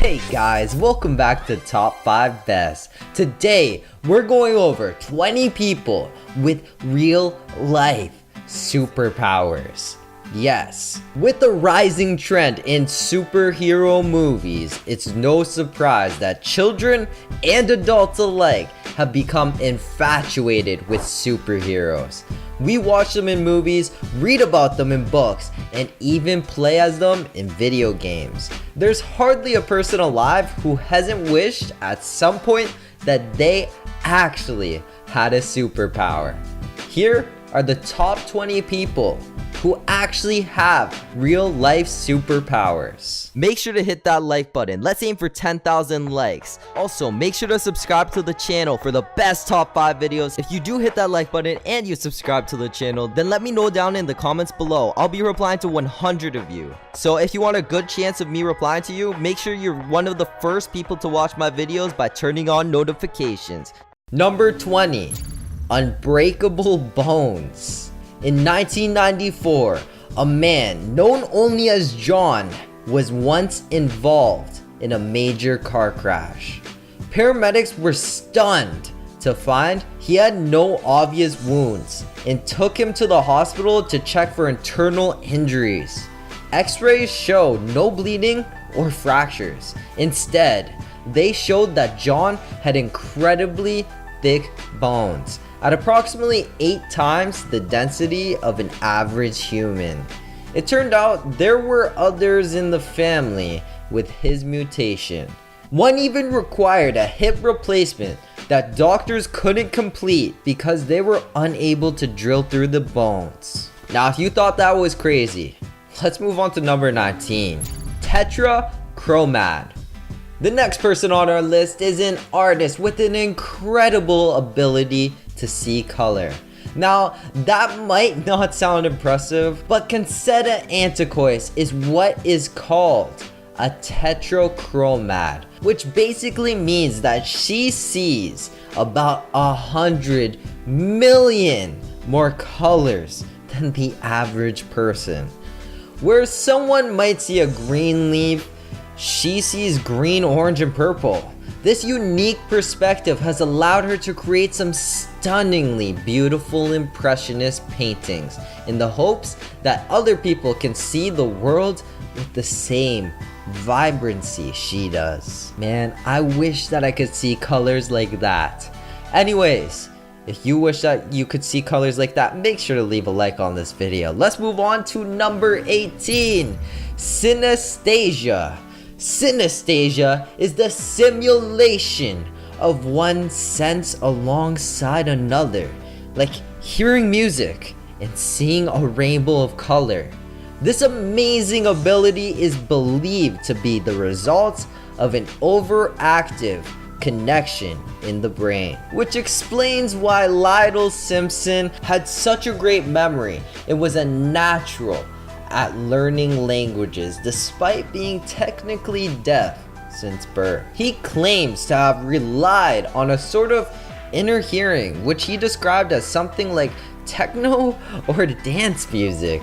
Hey guys, welcome back to Top 5 Best. Today, we're going over 20 people with real life superpowers. Yes, with the rising trend in superhero movies, it's no surprise that children and adults alike have become infatuated with superheroes. We watch them in movies, read about them in books, and even play as them in video games. There's hardly a person alive who hasn't wished at some point that they actually had a superpower. Here are the top 20 people who actually have real life superpowers. Make sure to hit that like button. Let's aim for 10,000 likes. Also, make sure to subscribe to the channel for the best top 5 videos. If you do hit that like button and you subscribe to the channel, then let me know down in the comments below. I'll be replying to 100 of you. So if you want a good chance of me replying to you, make sure you're one of the first people to watch my videos by turning on notifications. Number 20. Unbreakable Bones. In 1994, a man known only as John was once involved in a major car crash. Paramedics were stunned to find he had no obvious wounds and took him to the hospital to check for internal injuries. X-rays showed no bleeding or fractures. Instead, they showed that John had incredibly thick bones at approximately 8 times the density of an average human. It turned out there were others in the family with his mutation. One even required a hip replacement that doctors couldn't complete because they were unable to drill through the bones. Now, if you thought that was crazy, let's move on to number 19. Tetrachromad. The next person on our list is an artist with an incredible ability to see color. Now, that might not sound impressive, but Concetta Antiquois is what is called a tetrachromad, which basically means that she sees about 100 million more colors than the average person. Where someone might see a green leaf, she sees green, orange, and purple. This unique perspective has allowed her to create some stunningly beautiful impressionist paintings in the hopes that other people can see the world with the same vibrancy she does. Man, I wish that I could see colors like that. Anyways, if you wish that you could see colors like that, make sure to leave a like on this video. Let's move on to number 18, synesthesia. Synesthesia is the simulation of one sense alongside another, like hearing music and seeing a rainbow of color. This amazing ability is believed to be the result of an overactive connection in the brain, which explains why Lionel Simpson had such a great memory. It was a natural at learning languages despite being technically deaf since birth. He claims to have relied on a sort of inner hearing, which he described as something like techno or dance music.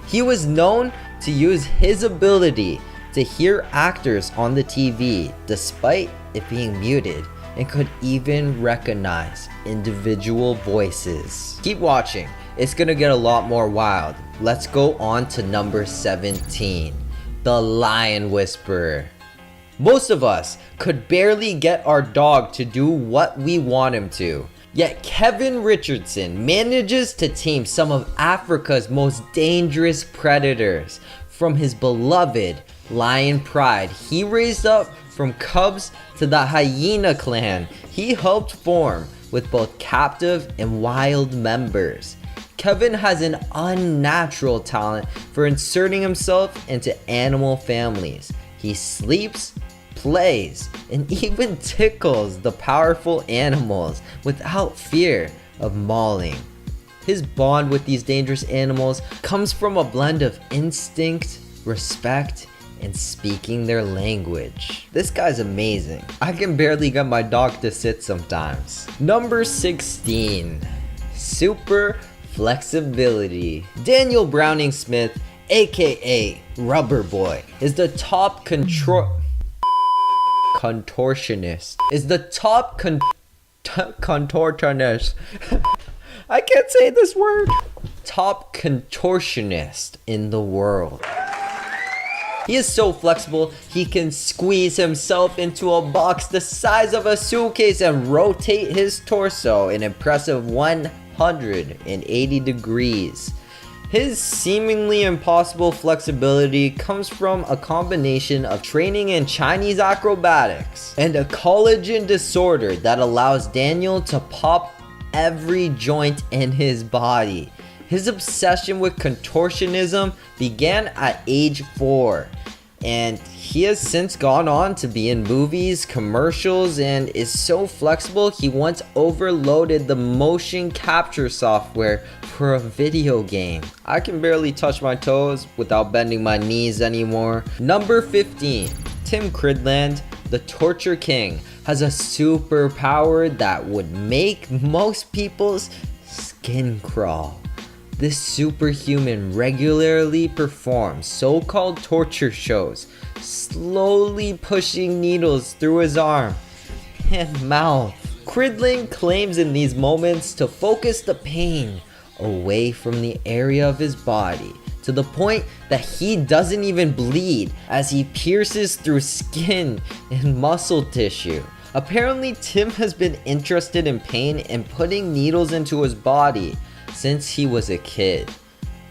He was known to use his ability to hear actors on the TV despite it being muted, and could even recognize individual voices. Keep watching, it's gonna get a lot more wild. Let's go on to number 17, the Lion Whisperer. Most of us could barely get our dog to do what we want him to. Yet Kevin Richardson manages to tame some of Africa's most dangerous predators from his beloved lion pride he raised up from cubs to the hyena clan he helped form with both captive and wild members. Kevin has an unnatural talent for inserting himself into animal families. He sleeps, plays, and even tickles the powerful animals without fear of mauling. His bond with these dangerous animals comes from a blend of instinct, respect, and speaking their language. This guy's amazing. I can barely get my dog to sit sometimes. Number 16, super flexibility. Daniel Browning Smith, aka Rubber Boy, is the top control. contortionist, is the top contortionist. I can't say this word. Top contortionist in the world. He is so flexible, he can squeeze himself into a box the size of a suitcase and rotate his torso an impressive 180 degrees. His seemingly impossible flexibility comes from a combination of training in Chinese acrobatics and a collagen disorder that allows Daniel to pop every joint in his body. His obsession with contortionism began at age 4, and he has since gone on to be in movies, commercials, and is so flexible he once overloaded the motion capture software for a video game. I can barely touch my toes without bending my knees anymore. Number 15, Tim Cridland, the Torture King, has a superpower that would make most people's skin crawl. This superhuman regularly performs so-called torture shows, slowly pushing needles through his arm and mouth. Cridland claims in these moments to focus the pain away from the area of his body, to the point that he doesn't even bleed as he pierces through skin and muscle tissue. Apparently, Tim has been interested in pain and putting needles into his body since he was a kid.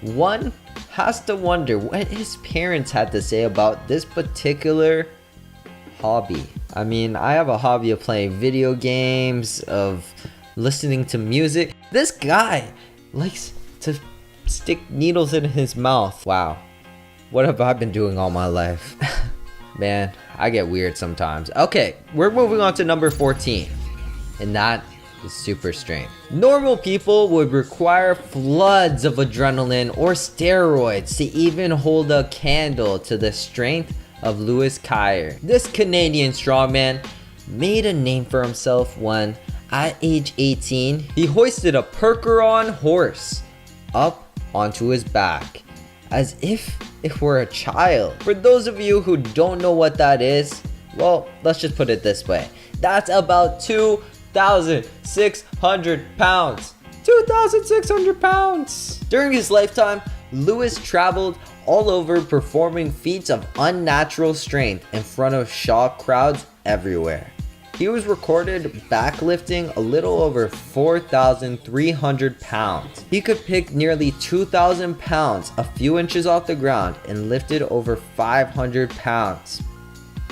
One has to wonder what his parents had to say about this particular hobby. I mean, I have a hobby of playing video games, of listening to music. This guy likes to stick needles in his mouth. Wow, what have I been doing all my life? Man, I get weird sometimes. Okay, we're moving on to number 14, and that is super strength. Normal people would require floods of adrenaline or steroids to even hold a candle to the strength of Louis Cyr. This Canadian strongman made a name for himself when, at age 18, he hoisted a Percheron horse up onto his back as if it were a child. For those of you who don't know what that is, well, let's just put it this way. That's about 2,600 pounds. 2,600 pounds! During his lifetime, Louis traveled all over performing feats of unnatural strength in front of shocked crowds everywhere. He was recorded backlifting a little over 4,300 pounds. He could pick nearly 2,000 pounds a few inches off the ground and lifted over 500 pounds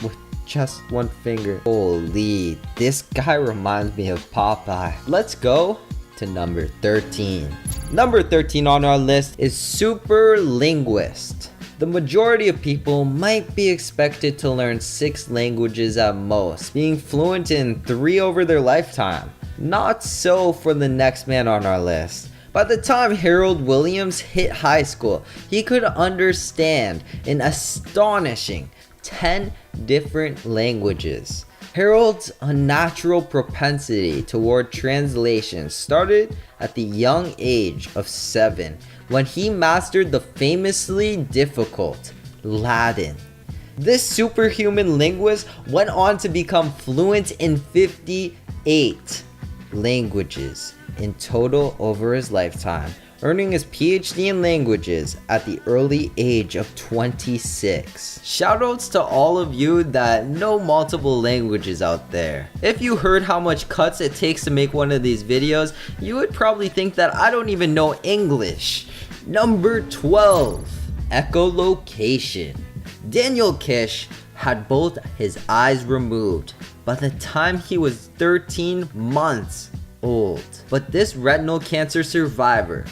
with just one finger. Holy, this guy reminds me of Popeye. Let's go to number 13. Number 13 on our list is Super Linguist. The majority of people might be expected to learn 6 languages at most, being fluent in 3 over their lifetime. Not so for the next man on our list. By the time Harold Williams hit high school, he could understand an astonishing 10 different languages. Harold's unnatural propensity toward translation started at the young age of 7, when he mastered the famously difficult Latin. This superhuman linguist went on to become fluent in 58 languages in total over his lifetime, earning his PhD in languages at the early age of 26. Shoutouts to all of you that know multiple languages out there. If you heard how much cuts it takes to make one of these videos, you would probably think that I don't even know English. Number 12, echolocation. Daniel Kish had both his eyes removed by the time he was 13 months old. But this retinal cancer survivor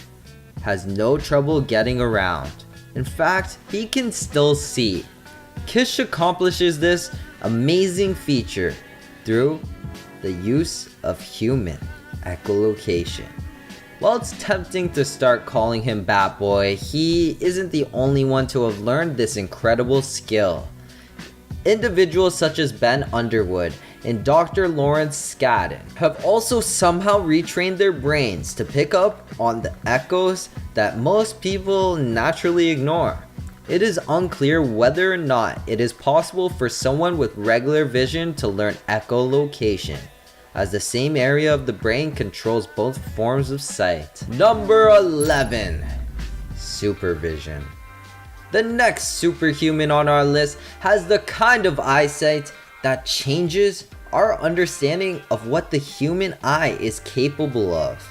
has no trouble getting around. In fact, he can still see. Kish accomplishes this amazing feature through the use of human echolocation. While it's tempting to start calling him Bat Boy, he isn't the only one to have learned this incredible skill. Individuals such as Ben Underwood and Dr. Lawrence Scadden have also somehow retrained their brains to pick up on the echoes that most people naturally ignore. It is unclear whether or not it is possible for someone with regular vision to learn echolocation, as the same area of the brain controls both forms of sight. Number 11. Supervision. The next superhuman on our list has the kind of eyesight that changes our understanding of what the human eye is capable of.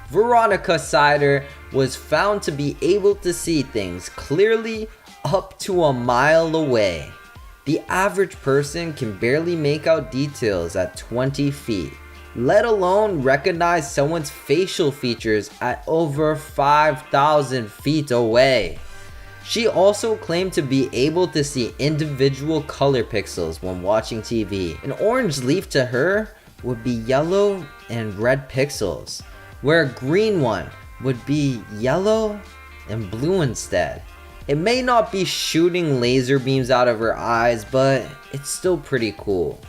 Veronica Sider was found to be able to see things clearly up to a mile away. The average person can barely make out details at 20 feet, let alone recognize someone's facial features at over 5,000 feet away. She also claimed to be able to see individual color pixels when watching TV. An orange leaf to her would be yellow and red pixels, where a green one would be yellow and blue instead. It may not be shooting laser beams out of her eyes, but it's still pretty cool.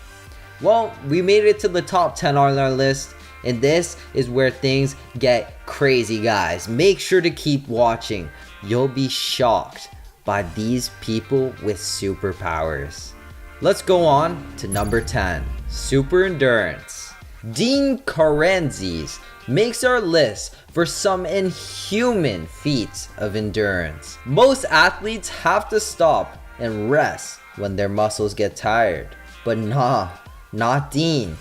Well, we made it to the top 10 on our list, and this is where things get crazy, guys. Make sure to keep watching. You'll be shocked by these people with superpowers. Let's go on to number 10, super endurance. Dean Karenzis makes our list for some inhuman feats of endurance. Most athletes have to stop and rest when their muscles get tired, but nah, not Dean.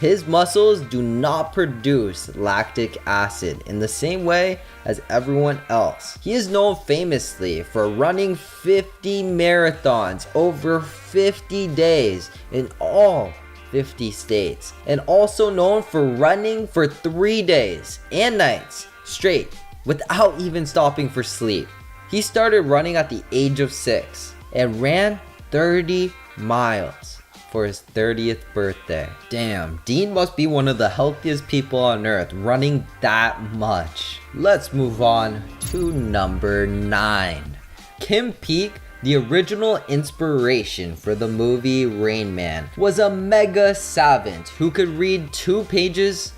His muscles do not produce lactic acid in the same way as everyone else. He is known famously for running 50 marathons over 50 days in all 50 states, and also known for running for 3 days and nights straight without even stopping for sleep. He started running at the age of 6 and ran 30 miles for his 30th birthday. Damn, Dean must be one of the healthiest people on earth running that much. Let's move on to number 9. Kim Peek, the original inspiration for the movie Rain Man, was a mega savant who could read 2 pages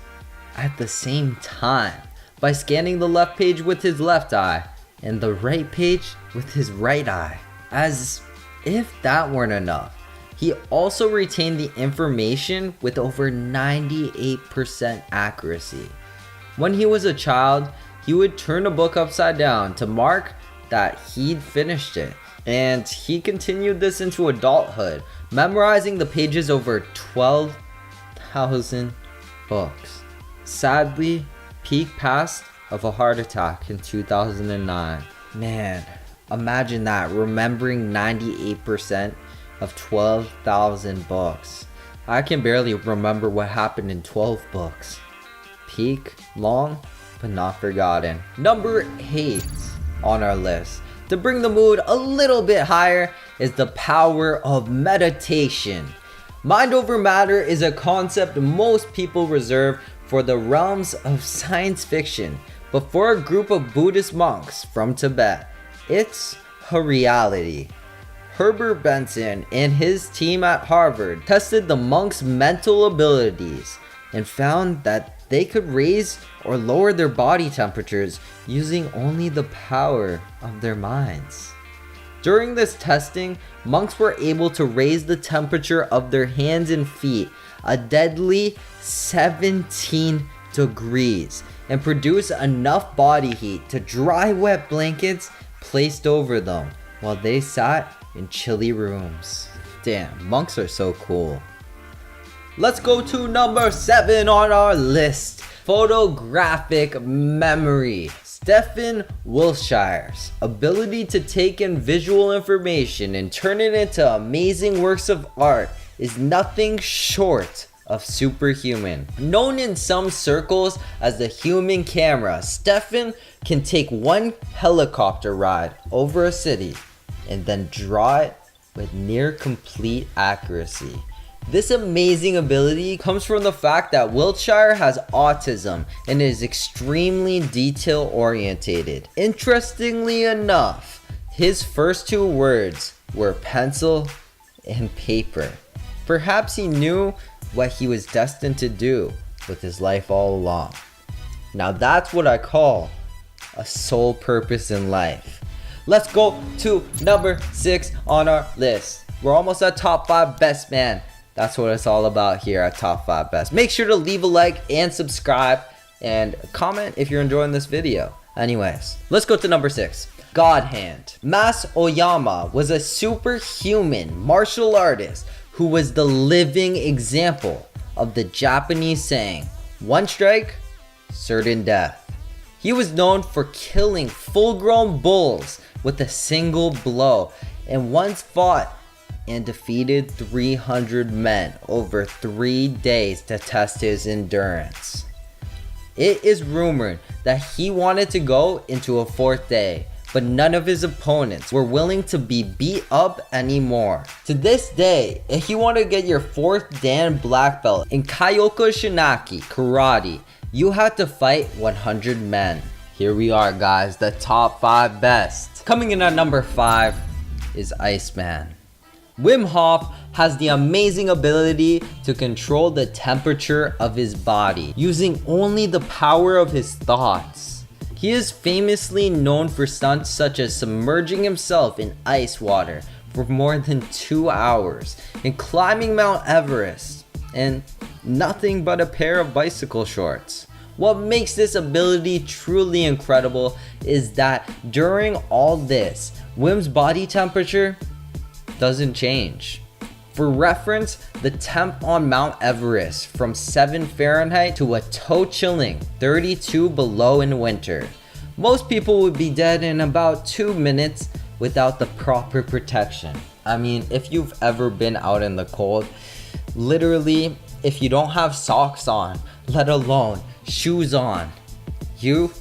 at the same time by scanning the left page with his left eye and the right page with his right eye. As if that weren't enough, he also retained the information with over 98% accuracy. When he was a child, he would turn a book upside down to mark that he'd finished it. And he continued this into adulthood, memorizing the pages over 12,000 books. Sadly, Peek passed of a heart attack in 2009. Man, imagine that, remembering 98% of 12,000 books. I can barely remember what happened in 12 books. Peek, long, but not forgotten. Number 8 on our list, to bring the mood a little bit higher, is the power of meditation. Mind over matter is a concept most people reserve for the realms of science fiction, but for a group of Buddhist monks from Tibet, it's a reality. Herbert Benson and his team at Harvard tested the monks' mental abilities and found that they could raise or lower their body temperatures using only the power of their minds. During this testing, monks were able to raise the temperature of their hands and feet a deadly 17 degrees and produce enough body heat to dry wet blankets placed over them while they sat in chilly rooms. Damn, monks are so cool. Let's go to number 7 on our list. Photographic memory. Stephen Wilshire's ability to take in visual information and turn it into amazing works of art is nothing short of superhuman. Known in some circles as the human camera, Stephen can take one helicopter ride over a city and then draw it with near complete accuracy. This amazing ability comes from the fact that Wiltshire has autism and is extremely detail orientated. Interestingly enough, his first 2 words were pencil and paper. Perhaps he knew what he was destined to do with his life all along. Now that's what I call a sole purpose in life. Let's go to number 6 on our list. We're almost at top 5 best, man. That's what it's all about here at Top 5 Best. Make sure to leave a like and subscribe and comment if you're enjoying this video. Anyways, let's go to number 6. God Hand. Mas Oyama was a superhuman martial artist who was the living example of the Japanese saying, "One strike, certain death." He was known for killing full-grown bulls with a single blow, and once fought and defeated 300 men over 3 days to test his endurance. It is rumored that he wanted to go into a 4th day, but none of his opponents were willing to be beat up anymore. To this day, if you want to get your 4th Dan black belt in Kyoku Shinaki Karate, you have to fight 100 men. Here we are, guys, the top 5 best. Coming in at number 5 is Iceman. Wim Hof has the amazing ability to control the temperature of his body using only the power of his thoughts. He is famously known for stunts such as submerging himself in ice water for more than 2 hours and climbing Mount Everest in nothing but a pair of bicycle shorts. What makes this ability truly incredible is that during all this, Wim's body temperature doesn't change. For reference, the temp on Mount Everest from 7 Fahrenheit to a toe-chilling 32 below in winter. Most people would be dead in about 2 minutes without the proper protection. I mean, if you've ever been out in the cold, literally, if you don't have socks on, let alone shoes on, you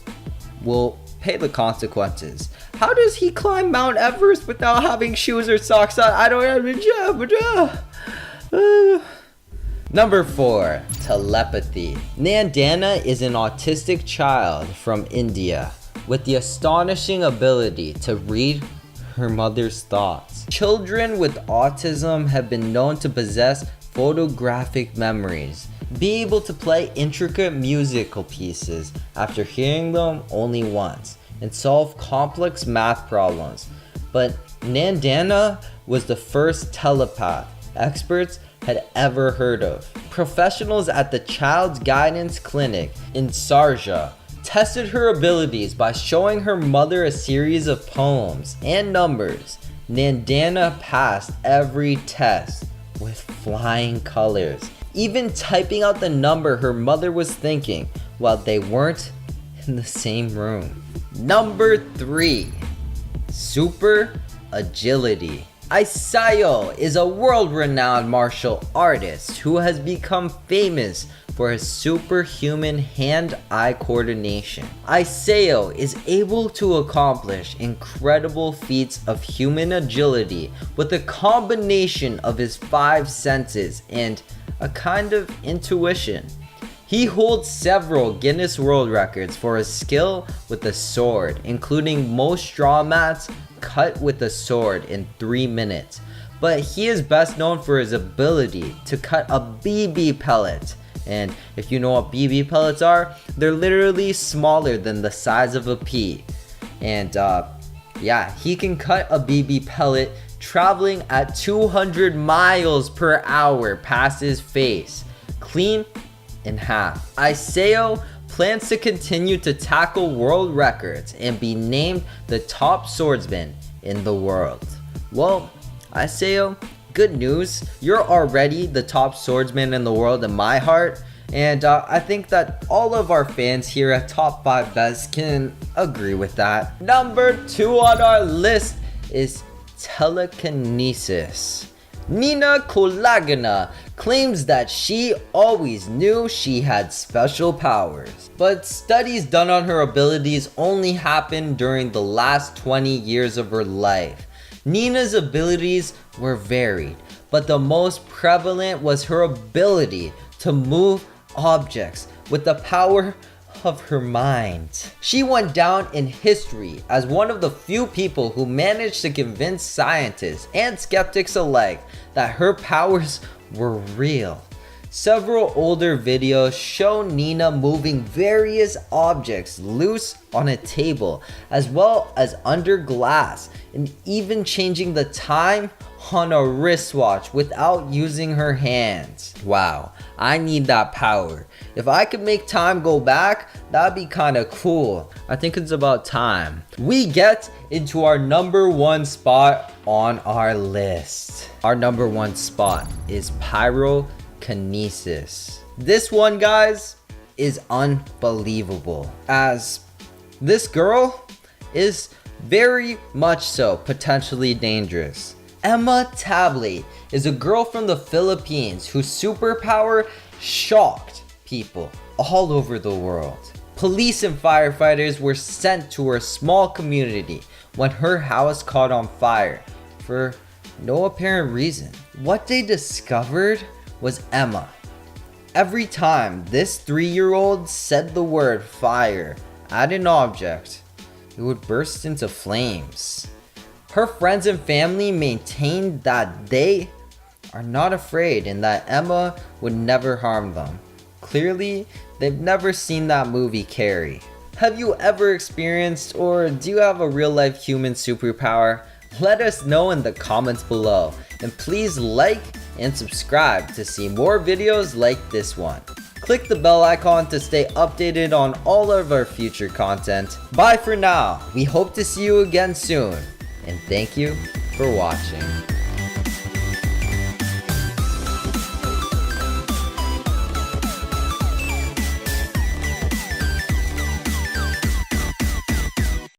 will pay the consequences. How does he climb Mount Everest without having shoes or socks on? I don't have. Number 4, telepathy. Nandana is an autistic child from India with the astonishing ability to read her mother's thoughts. Children with autism have been known to possess photographic memories, be able to play intricate musical pieces after hearing them only once, and solve complex math problems. But Nandana was the first telepath experts had ever heard of. Professionals at the Child's Guidance Clinic in Sharjah tested her abilities by showing her mother a series of poems and numbers. Nandana passed every test with flying colors, even typing out the number her mother was thinking while they weren't in the same room. Number 3, super agility. Isao is a world-renowned martial artist who has become famous for his superhuman hand-eye coordination. Isao is able to accomplish incredible feats of human agility with a combination of his 5 senses and a kind of intuition. He holds several Guinness World Records for his skill with a sword, including most straw mats cut with a sword in 3 minutes. But he is best known for his ability to cut a BB pellet. And if you know what BB pellets are, they're literally smaller than the size of a pea. And yeah, he can cut a BB pellet traveling at 200 miles per hour past his face, clean in half. Isao plans to continue to tackle world records and be named the top swordsman in the world. Well, Isao, good news. You're already the top swordsman in the world in my heart. And I think that all of our fans here at Top 5 Best can agree with that. Number 2 on our list is telekinesis. Nina Kulagina claims that she always knew she had special powers, but studies done on her abilities only happened during the last 20 years of her life. Nina's abilities were varied, but the most prevalent was her ability to move objects with the power of her mind. She went down in history as one of the few people who managed to convince scientists and skeptics alike that her powers were real. Several older videos show Nina moving various objects loose on a table, as well as under glass, and even changing the time on a wristwatch without using her hands. Wow, I need that power. If I could make time go back, that'd be kinda cool. I think it's about time we get into our number one spot on our list. Our number one spot is pyrokinesis. This one, guys, is unbelievable, as this girl is very much so potentially dangerous. Emma Tabley is a girl from the Philippines whose superpower shocked people all over the world. Police and firefighters were sent to her small community when her house caught on fire for no apparent reason. What they discovered was Emma. Every time this 3-year-old said the word fire at an object, it would burst into flames. Her friends and family maintained that they are not afraid and that Emma would never harm them. Clearly, they've never seen that movie Carrie. Have you ever experienced, or do you have a real life human superpower? Let us know in the comments below, and please like and subscribe to see more videos like this one. Click the bell icon to stay updated on all of our future content. Bye for now. We hope to see you again soon. And thank you for watching.